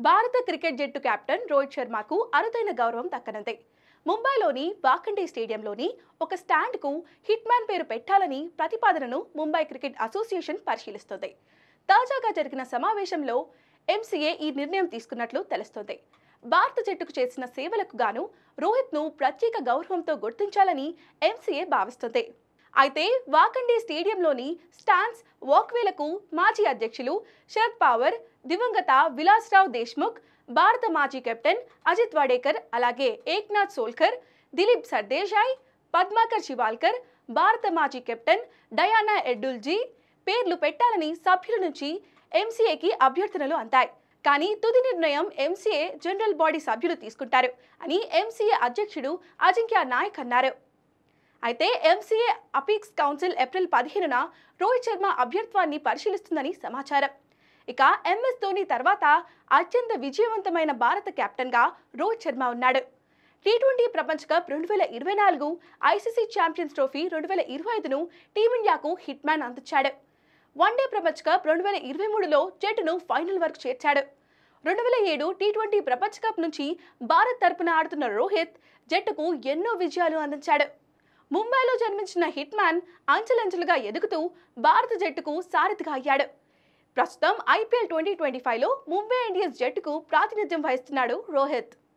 భారత క్రికెట్ జట్టు కెప్టెన్ రోహిత్ శర్మకు అరుదైన గౌరవం దక్కనుంది. ముంబైలోని వాఖండే స్టేడియంలోని ఒక స్టాండ్కు హిట్ మ్యాన్ పేరు పెట్టాలని ప్రతిపాదనను ముంబై క్రికెట్ అసోసియేషన్ పరిశీలిస్తోంది. తాజాగా జరిగిన సమావేశంలో ఎంసీఏ ఈ నిర్ణయం తీసుకున్నట్లు తెలుస్తోంది. భారత జట్టుకు చేసిన సేవలకు గాను రోహిత్ను ప్రత్యేక గౌరవంతో గుర్తించాలని ఎంసీఏ భావిస్తోంది. అయితే వాఖండే స్టేడియంలోని స్టాండ్స్ వాక్వేలకు మాజీ అధ్యక్షులు శరద్ పవార్, దివంగత విలాస్రావ్ దేశ్ముఖ్, భారత మాజీ కెప్టెన్ అజిత్ వాడేకర్, అలాగే ఏక్నాథ్ సోల్కర్, దిలీప్ సర్దేశాయ్, పద్మాకర్ శివాల్కర్, భారత మాజీ కెప్టెన్ డయానా ఎడ్డుల్జీ పేర్లు పెట్టాలని సభ్యుల నుంచి ఎంసీఏకి అభ్యర్థనలు అందాయి. కానీ తుది నిర్ణయం ఎంసీఏ జనరల్ బాడీ సభ్యులు తీసుకుంటారు అని ఎంసీఏ అధ్యక్షుడు అజింక్య నాయక్ అన్నారు. అయితే ఎంసీఏ అపీక్స్ కౌన్సిల్ ఏప్రిల్ 15న రోహిత్ శర్మ అభ్యర్థాన్ని పరిశీలిస్తుందని సమాచారం. ఇక ఎంఎస్ ధోని తర్వాత అత్యంత విజయవంతమైన భారత కెప్టెన్గా రోహిత్ శర్మ ఉన్నాడు. టీ20 ప్రపంచ కప్ 2024, ఐసీసీ ఛాంపియన్స్ ట్రోఫీ 2025ను టీమిండియాకు హిట్ మ్యాన్ అందించాడు. వన్డే ప్రపంచ కప్ 2023లో జట్టును ఫైనల్ వరకు చేర్చాడు. 2007 టీ20 ప్రపంచ కప్ నుంచి భారత్ తరపున ఆడుతున్న రోహిత్ జట్టుకు ఎన్నో విజయాలు అందించాడు. ముంబైలో జన్మించిన హిట్ మ్యాన్ అంచెలంచెలుగా ఎదుగుతూ భారత జట్టుకు సారథిగా అయ్యాడు. ప్రస్తుతం ఐపీఎల్ 2025లో ముంబై ఇండియన్స్ జట్టుకు ప్రాతినిధ్యం వహిస్తున్నాడు రోహిత్.